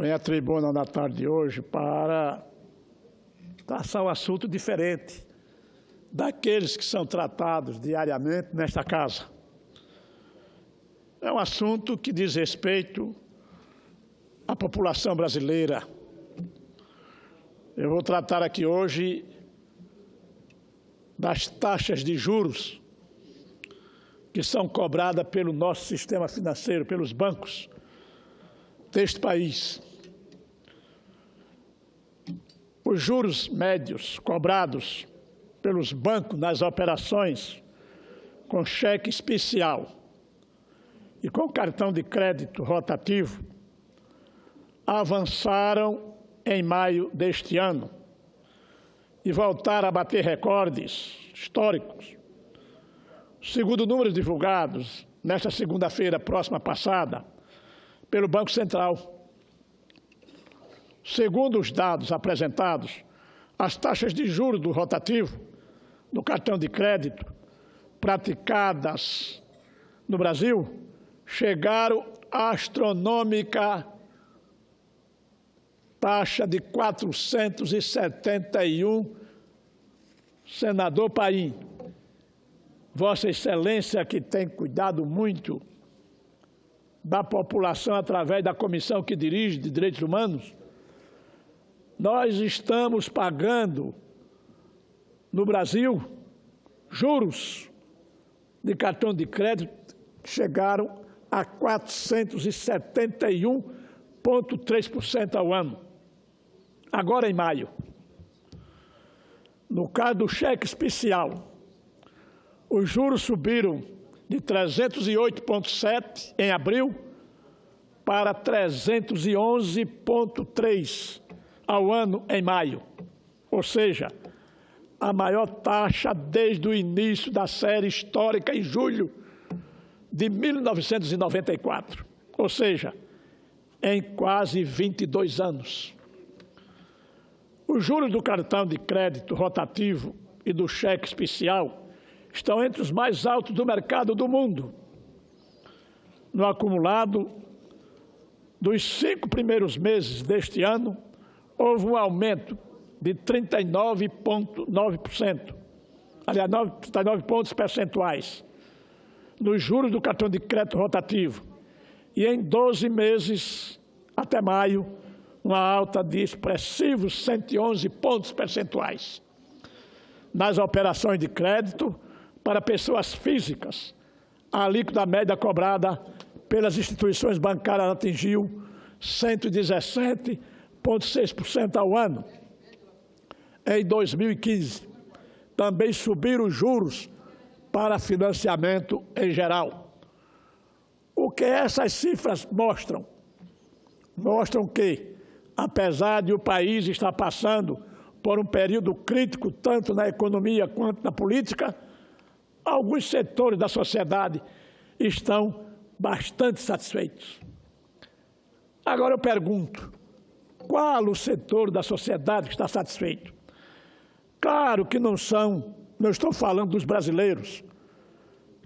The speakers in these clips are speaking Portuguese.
Venho à tribuna na tarde de hoje para traçar um assunto diferente daqueles que são tratados diariamente nesta casa. É um assunto que diz respeito à população brasileira. Eu vou tratar aqui hoje das taxas de juros que são cobradas pelo nosso sistema financeiro, pelos bancos deste país. Os juros médios cobrados pelos bancos nas operações com cheque especial e com cartão de crédito rotativo avançaram em maio deste ano e voltaram a bater recordes históricos. Segundo números divulgados nesta segunda-feira próxima passada pelo Banco Central, segundo os dados apresentados, as taxas de juros do rotativo do cartão de crédito praticadas no Brasil chegaram à astronômica taxa de 471. Senador Paim, Vossa Excelência, que tem cuidado muito da população através da comissão que dirige de Direitos Humanos, nós estamos pagando no Brasil juros de cartão de crédito que chegaram a 471,3% ao ano, agora em maio. No caso do cheque especial, os juros subiram de 308,7% em abril para 311,3% ao ano em maio, ou seja, a maior taxa desde o início da série histórica em julho de 1994, ou seja, em quase 22 anos. Os juros do cartão de crédito rotativo e do cheque especial estão entre os mais altos do mercado do mundo. No acumulado dos 5 primeiros meses deste ano, houve um aumento de 39,9%, aliás, 39 pontos percentuais, nos juros do cartão de crédito rotativo. E em 12 meses, até maio, uma alta de expressivos 111 pontos percentuais. Nas operações de crédito para pessoas físicas, a alíquota média cobrada pelas instituições bancárias atingiu 117,6% ao ano. Em 2015, também subiram os juros para financiamento em geral. O que essas cifras mostram? Mostram que, apesar de o país estar passando por um período crítico, tanto na economia quanto na política, alguns setores da sociedade estão bastante satisfeitos. Agora eu pergunto, qual o setor da sociedade que está satisfeito? Claro que não estou falando dos brasileiros,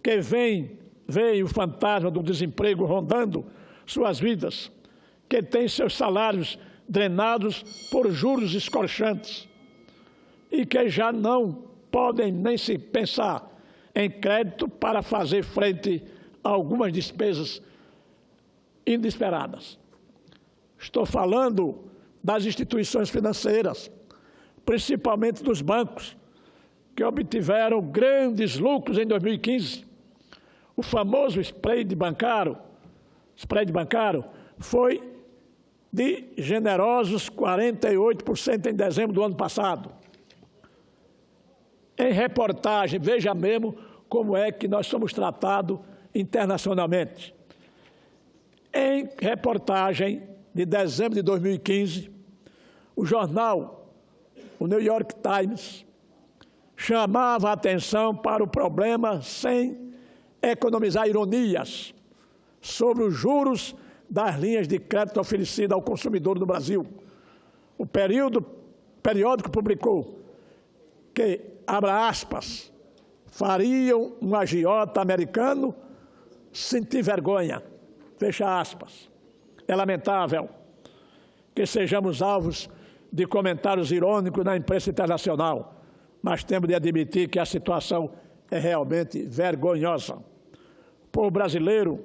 que veem o fantasma do desemprego rondando suas vidas, que têm seus salários drenados por juros escorchantes e que já não podem nem se pensar em crédito para fazer frente a algumas despesas inesperadas. Estou falando das instituições financeiras, principalmente dos bancos, que obtiveram grandes lucros em 2015. O famoso spread bancário foi de generosos 48% em dezembro do ano passado. Em reportagem, veja mesmo como é que nós somos tratados internacionalmente. Em reportagem de dezembro de 2015, o jornal, o New York Times, chamava a atenção para o problema, sem economizar ironias, sobre os juros das linhas de crédito oferecidas ao consumidor no Brasil. O periódico publicou que, abre aspas, fariam um agiota americano sentir vergonha, fecha aspas. É lamentável. que sejamos alvos de comentários irônicos na imprensa internacional, mas temos de admitir que a situação é realmente vergonhosa. O povo brasileiro,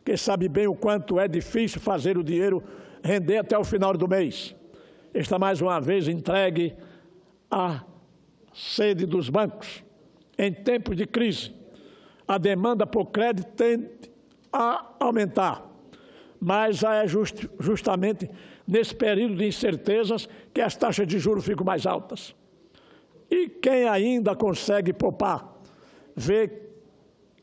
que sabe bem o quanto é difícil fazer o dinheiro render até o final do mês, está mais uma vez entregue à sede dos bancos. Em tempos de crise, a demanda por crédito tende a aumentar, mas é justamente nesse período de incertezas que as taxas de juros ficam mais altas. E quem ainda consegue poupar, vê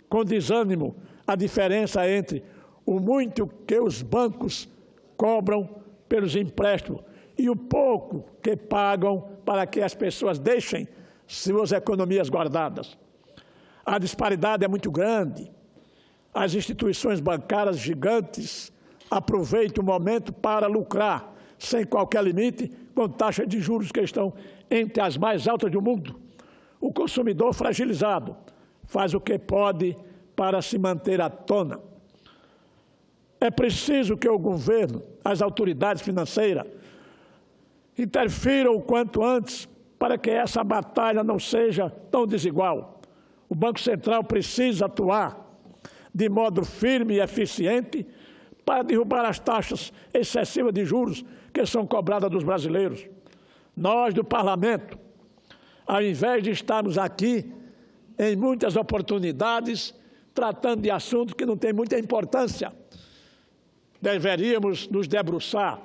com desânimo a diferença entre o muito que os bancos cobram pelos empréstimos e o pouco que pagam para que as pessoas deixem suas economias guardadas. A disparidade é muito grande. As instituições bancárias gigantes aproveitam o momento para lucrar, sem qualquer limite, com taxas de juros que estão entre as mais altas do mundo. O consumidor fragilizado faz o que pode para se manter à tona. É preciso que o governo, as autoridades financeiras, interfiram o quanto antes para que essa batalha não seja tão desigual. O Banco Central precisa atuar de modo firme e eficiente para derrubar as taxas excessivas de juros que são cobradas dos brasileiros. Nós, do Parlamento, ao invés de estarmos aqui em muitas oportunidades tratando de assuntos que não têm muita importância, deveríamos nos debruçar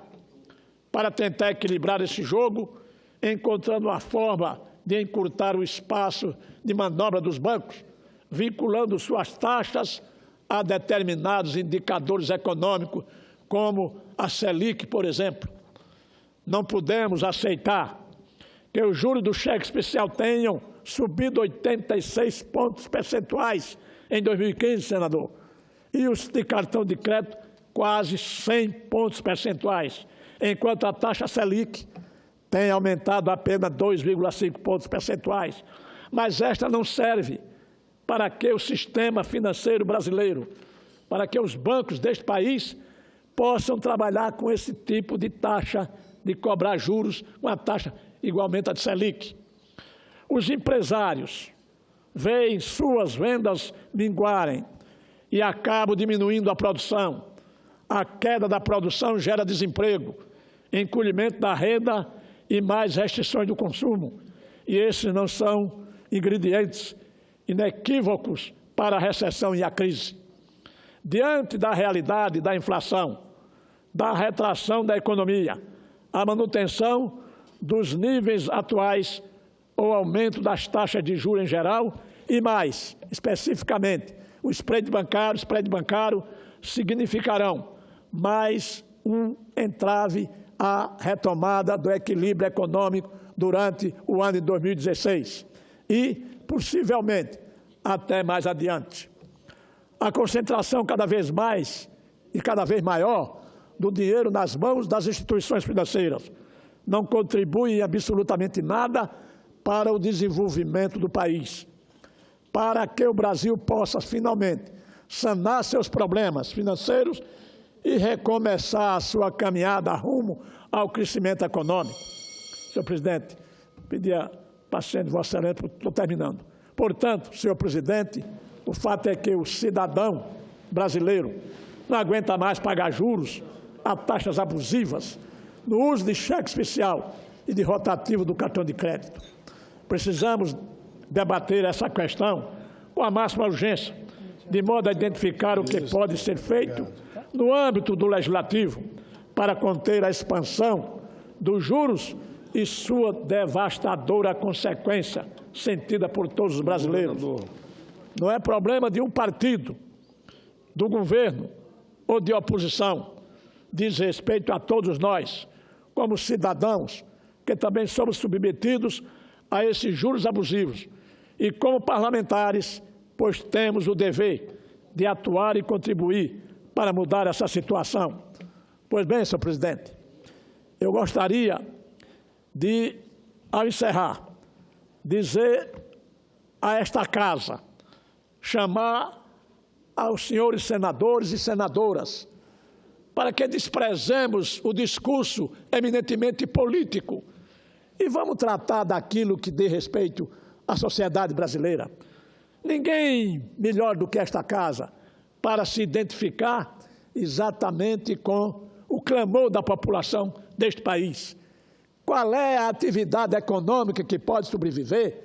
para tentar equilibrar esse jogo, encontrando uma forma de encurtar o espaço de manobra dos bancos, vinculando suas taxas a determinados indicadores econômicos, como a Selic, por exemplo. Não podemos aceitar que os juros do cheque especial tenham subido 86 pontos percentuais em 2015, senador, e os de cartão de crédito quase 100 pontos percentuais, enquanto a taxa Selic tem aumentado apenas 2,5 pontos percentuais. Mas esta não serve para que o sistema financeiro brasileiro, para que os bancos deste país possam trabalhar com esse tipo de taxa, de cobrar juros com a taxa igualmente a de Selic. Os empresários veem suas vendas minguarem e acabam diminuindo a produção. A queda da produção gera desemprego, encolhimento da renda e mais restrições do consumo. E esses não são ingredientes inequívocos para a recessão e a crise. Diante da realidade da inflação, da retração da economia, a manutenção dos níveis atuais ou aumento das taxas de juros em geral e mais, especificamente, o spread bancário significarão mais um entrave à retomada do equilíbrio econômico durante o ano de 2016 e, possivelmente, até mais adiante. A concentração cada vez mais e cada vez maior do dinheiro nas mãos das instituições financeiras não contribui em absolutamente nada para o desenvolvimento do país. Para que o Brasil possa, finalmente, sanar seus problemas financeiros e recomeçar a sua caminhada rumo ao crescimento econômico. Senhor presidente, pedir a paciência de Vossa Excelência, estou terminando. Portanto, senhor presidente, o fato é que o cidadão brasileiro não aguenta mais pagar juros a taxas abusivas no uso de cheque especial e de rotativo do cartão de crédito. Precisamos debater essa questão com a máxima urgência, de modo a identificar o que pode ser feito no âmbito do Legislativo para conter a expansão dos juros e sua devastadora consequência sentida por todos os brasileiros. Não é problema de um partido, do governo ou de oposição. Diz respeito a todos nós, como cidadãos, que também somos submetidos a esses juros abusivos. E como parlamentares, pois temos o dever de atuar e contribuir para mudar essa situação. Pois bem, senhor presidente, eu gostaria de, ao encerrar, dizer a esta casa, chamar aos senhores senadores e senadoras para que desprezemos o discurso eminentemente político e vamos tratar daquilo que dê respeito à sociedade brasileira. Ninguém melhor do que esta casa para se identificar exatamente com o clamor da população deste país. Qual é a atividade econômica que pode sobreviver?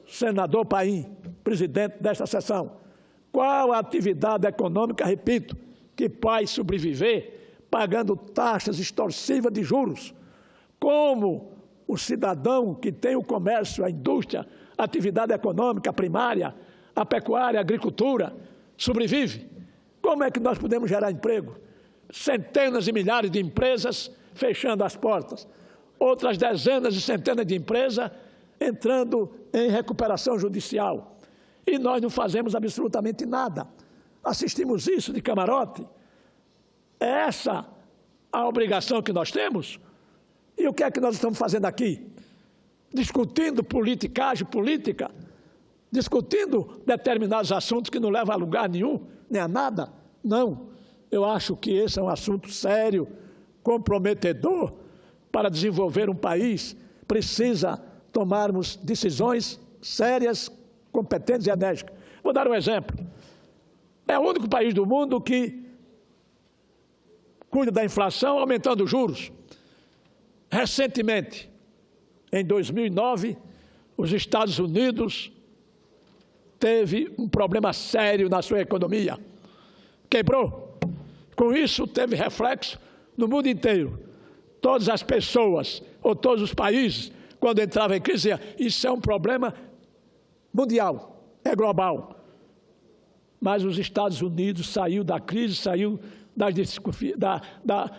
Senador Paim, presidente desta sessão, qual a atividade econômica, repito, que pode sobreviver pagando taxas extorsivas de juros? Como o cidadão que tem o comércio, a indústria, a atividade econômica primária, a pecuária, a agricultura, sobrevive? Como é que nós podemos gerar emprego? Centenas e milhares de empresas fechando as portas, outras dezenas e centenas de empresas entrando em recuperação judicial. E nós não fazemos absolutamente nada. Assistimos isso de camarote. É essa a obrigação que nós temos? E o que é que nós estamos fazendo aqui? Discutindo politicagem política, discutindo determinados assuntos que não levam a lugar nenhum, nem a nada? Não. Eu acho que esse é um assunto sério, comprometedor para desenvolver um país. Precisa tomarmos decisões sérias, competentes e enérgicas. Vou dar um exemplo. É o único país do mundo que cuida da inflação aumentando os juros. Recentemente, em 2009, os Estados Unidos teve um problema sério na sua economia. Quebrou. Com isso, teve reflexo no mundo inteiro. Todas as pessoas, ou todos os países, quando entravam em crise, diziam, isso é um problema mundial, é global. Mas os Estados Unidos saiu da crise, saiu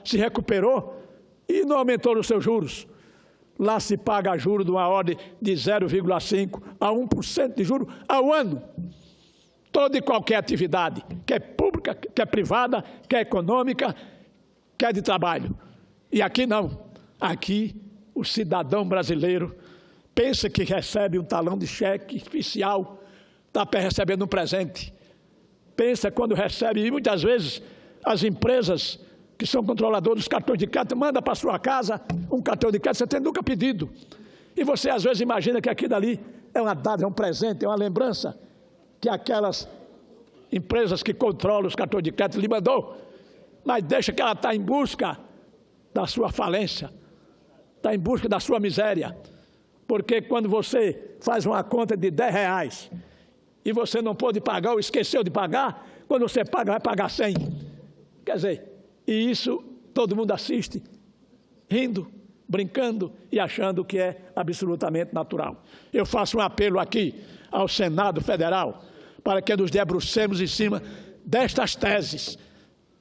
se recuperou e não aumentou os seus juros. Lá se paga juros de uma ordem de 0,5% a 1% de juros ao ano. Toda e qualquer atividade, quer pública, quer privada, quer econômica, quer de trabalho. E aqui não. Aqui o cidadão brasileiro pensa que recebe um talão de cheque especial, está recebendo um presente. Pensa quando recebe, e muitas vezes as empresas que são controladoras dos cartões de crédito, manda para sua casa um cartão de crédito, você tem nunca pedido. E você às vezes imagina que aquilo ali é uma dádiva, é um presente, é uma lembrança que aquelas empresas que controlam os cartões de crédito lhe mandou, mas deixa que ela está em busca da sua falência, está em busca da sua miséria. Porque quando você faz uma conta de R$10 e você não pôde pagar ou esqueceu de pagar, quando você paga, vai pagar 100. Quer dizer, e isso todo mundo assiste, rindo, brincando e achando que é absolutamente natural. Eu faço um apelo aqui ao Senado Federal para que nos debrucemos em cima destas teses,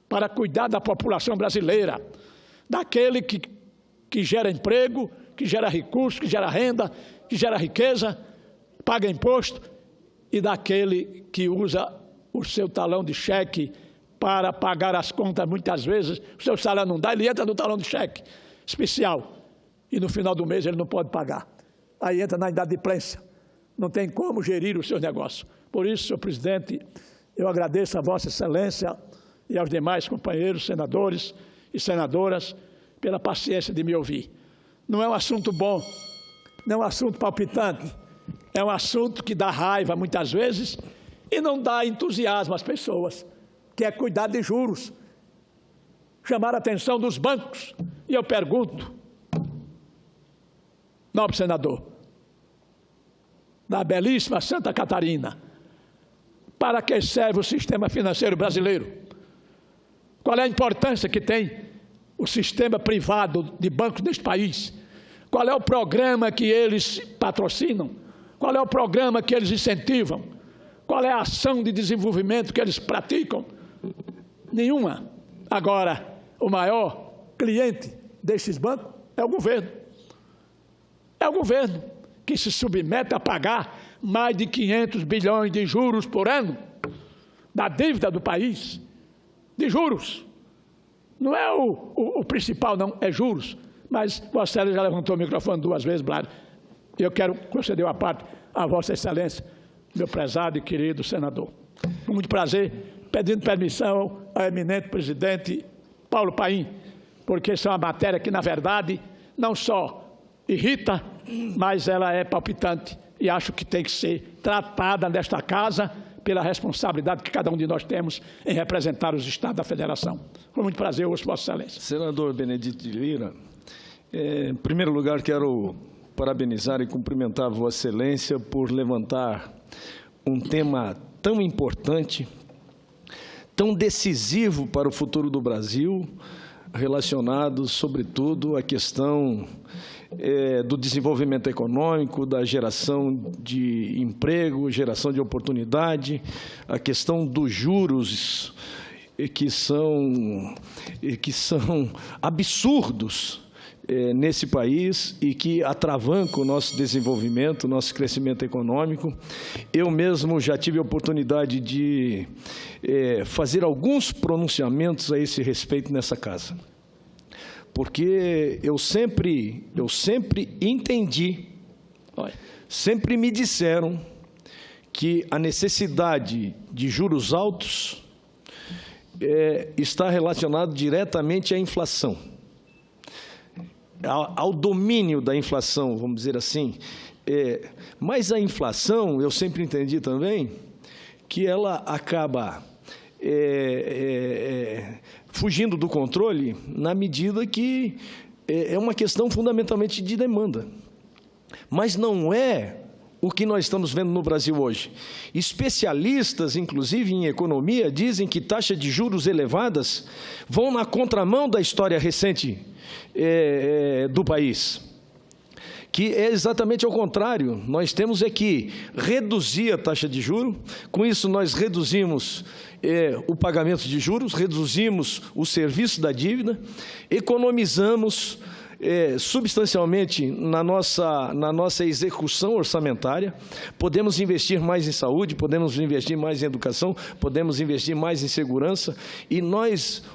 para cuidar da população brasileira, daquele que gera emprego, que gera recursos, que gera renda, que gera riqueza, paga imposto, e daquele que usa o seu talão de cheque para pagar as contas. Muitas vezes o seu salário não dá, ele entra no talão de cheque especial e no final do mês ele não pode pagar. Aí entra na inadimplência, não tem como gerir os seus negócios. Por isso, senhor presidente, eu agradeço a Vossa Excelência e aos demais companheiros, senadores e senadoras, pela paciência de me ouvir. Não é um assunto bom, não é um assunto palpitante, é um assunto que dá raiva muitas vezes e não dá entusiasmo às pessoas, que é cuidar de juros, chamar a atenção dos bancos. E eu pergunto, nobre senador, da belíssima Santa Catarina, para que serve o sistema financeiro brasileiro? Qual é a importância que tem o sistema privado de bancos deste país? Qual é o programa que eles patrocinam? Qual é o programa que eles incentivam? Qual é a ação de desenvolvimento que eles praticam? Nenhuma. Agora, o maior cliente desses bancos é o governo. É o governo que se submete a pagar mais de 500 bilhões de juros por ano da dívida do país. De juros. Não é o principal, não, é juros. Mas Vossa Excelência já levantou o microfone 2 vezes, Blário. E eu quero conceder uma parte a Vossa Excelência, meu prezado e querido senador. Com muito prazer, pedindo permissão ao eminente presidente Paulo Paim, porque isso é uma matéria que, na verdade, não só irrita, mas ela é palpitante e acho que tem que ser tratada nesta casa pela responsabilidade que cada um de nós temos em representar os Estados da Federação. Com muito prazer, eu ouço Vossa Excelência. Senador Benedito de Lira, em primeiro lugar, quero parabenizar e cumprimentar Vossa Excelência por levantar um tema tão importante, tão decisivo para o futuro do Brasil, relacionado, sobretudo, à questão do desenvolvimento econômico, da geração de emprego, geração de oportunidade, a questão dos juros que são absurdos nesse país e que atravancam o nosso desenvolvimento, o nosso crescimento econômico. Eu mesmo já tive a oportunidade de fazer alguns pronunciamentos a esse respeito nessa casa, porque eu sempre entendi, sempre me disseram que a necessidade de juros altos está relacionado diretamente à inflação, ao domínio da inflação, vamos dizer assim. Mas a inflação, eu sempre entendi também, que ela acaba fugindo do controle na medida que é uma questão fundamentalmente de demanda. Mas não é o que nós estamos vendo no Brasil hoje. Especialistas, inclusive em economia, dizem que taxas de juros elevadas vão na contramão da história recente do país, que é exatamente ao contrário. Nós temos que reduzir a taxa de juros, com isso nós reduzimos o pagamento de juros, reduzimos o serviço da dívida, economizamos substancialmente na nossa execução orçamentária, podemos investir mais em saúde, podemos investir mais em educação, podemos investir mais em segurança, e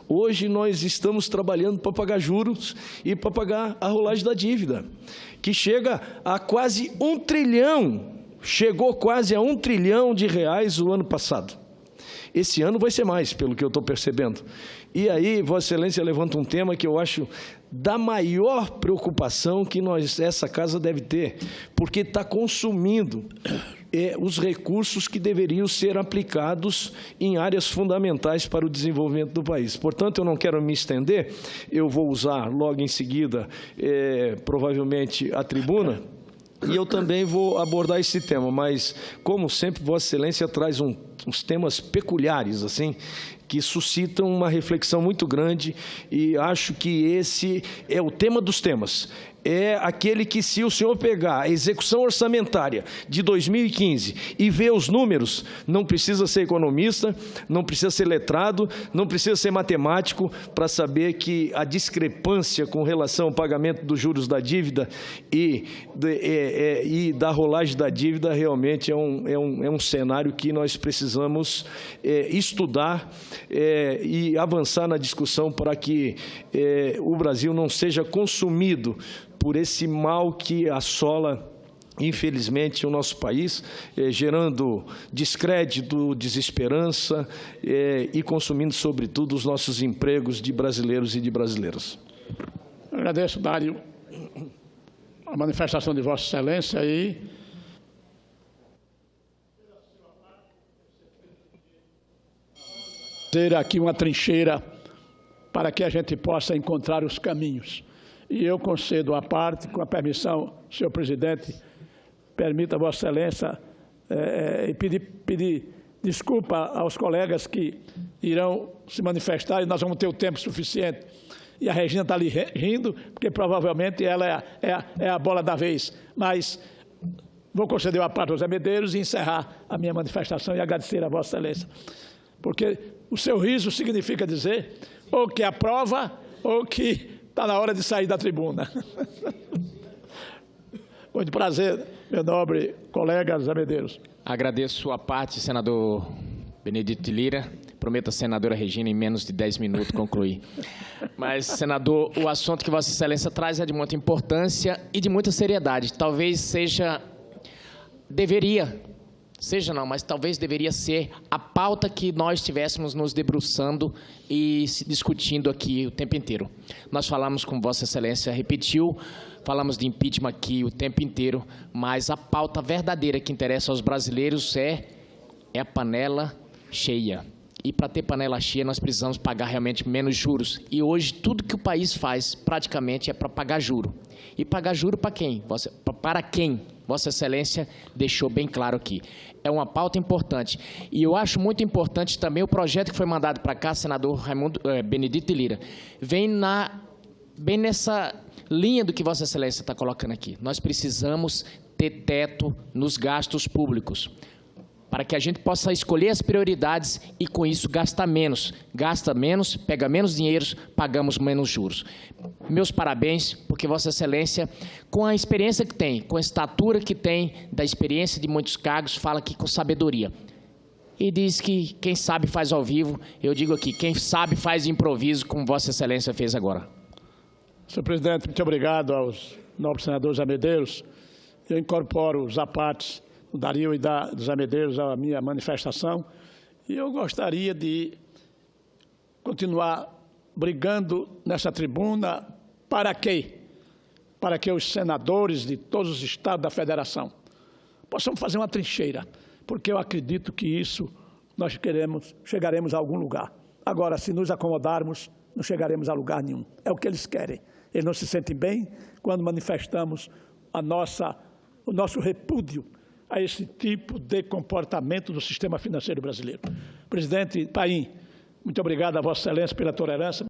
hoje nós estamos trabalhando para pagar juros e para pagar a rolagem da dívida, que chega a quase 1 trilhão, chegou quase a 1 trilhão de reais o ano passado. Esse ano vai ser mais, pelo que eu estou percebendo. E aí, Vossa Excelência levanta um tema que eu acho da maior preocupação que essa casa deve ter, porque está consumindo os recursos que deveriam ser aplicados em áreas fundamentais para o desenvolvimento do país. Portanto, eu não quero me estender, eu vou usar logo em seguida, provavelmente, a tribuna, e eu também vou abordar esse tema, mas, como sempre, Vossa Excelência traz uns temas peculiares, assim, que suscitam uma reflexão muito grande, e acho que esse é o tema dos temas. É aquele que, se o senhor pegar a execução orçamentária de 2015 e ver os números, não precisa ser economista, não precisa ser letrado, não precisa ser matemático para saber que a discrepância com relação ao pagamento dos juros da dívida e da rolagem da dívida realmente é um cenário que nós precisamos estudar e avançar na discussão para que o Brasil não seja consumido por esse mal que assola, infelizmente, o nosso país, gerando descrédito, desesperança e consumindo, sobretudo, os nossos empregos de brasileiros e de brasileiras. Agradeço, Dário, a manifestação de Vossa Excelência e ter aqui uma trincheira para que a gente possa encontrar os caminhos. E eu concedo a parte, com a permissão, senhor presidente, permita a Vossa Excelência e pedir desculpa aos colegas que irão se manifestar, e nós vamos ter o tempo suficiente. E a Regina está ali rindo, porque provavelmente ela é a bola da vez. Mas vou conceder a parte ao Zé Medeiros e encerrar a minha manifestação e agradecer a Vossa Excelência. Porque o seu riso significa dizer ou que aprova ou que está na hora de sair da tribuna. Muito prazer, meu nobre colega Zé Medeiros. Agradeço a parte, senador Benedito de Lira. Prometo à senadora Regina, em menos de 10 minutos, concluir. Mas, senador, o assunto que Vossa Excelência traz é de muita importância e de muita seriedade. Talvez talvez deveria ser a pauta que nós estivéssemos nos debruçando e se discutindo aqui o tempo inteiro. Nós falamos, como Vossa Excelência repetiu, falamos de impeachment aqui o tempo inteiro, mas a pauta verdadeira que interessa aos brasileiros é a panela cheia. E para ter panela cheia, nós precisamos pagar realmente menos juros. E hoje, tudo que o país faz, praticamente, é para pagar juro. E pagar juro para quem? Para quem? Vossa Excelência deixou bem claro aqui. É uma pauta importante. E eu acho muito importante também o projeto que foi mandado para cá, senador Benedito Lira. Vem bem nessa linha do que Vossa Excelência está colocando aqui. Nós precisamos ter teto nos gastos públicos, para que a gente possa escolher as prioridades e, com isso, gastar menos. Gasta menos, pega menos dinheiro, pagamos menos juros. Meus parabéns, porque Vossa Excelência, com a experiência que tem, com a estatura que tem, da experiência de muitos cargos, fala aqui com sabedoria. E diz que quem sabe faz ao vivo. Eu digo aqui, quem sabe faz de improviso, como Vossa Excelência fez agora. Senhor presidente, muito obrigado aos nobres senadores Zé Medeiros. Eu incorporo os apartes do Dario e do Zé Medeiros à minha manifestação, e eu gostaria de continuar brigando nessa tribuna para quê? Para que os senadores de todos os estados da federação possamos fazer uma trincheira, porque eu acredito que isso nós chegaremos a algum lugar. Agora, se nos acomodarmos, não chegaremos a lugar nenhum. É o que eles querem. Eles não se sentem bem quando manifestamos o nosso repúdio a esse tipo de comportamento do sistema financeiro brasileiro. Presidente Paim, muito obrigado a Vossa Excelência pela tolerância.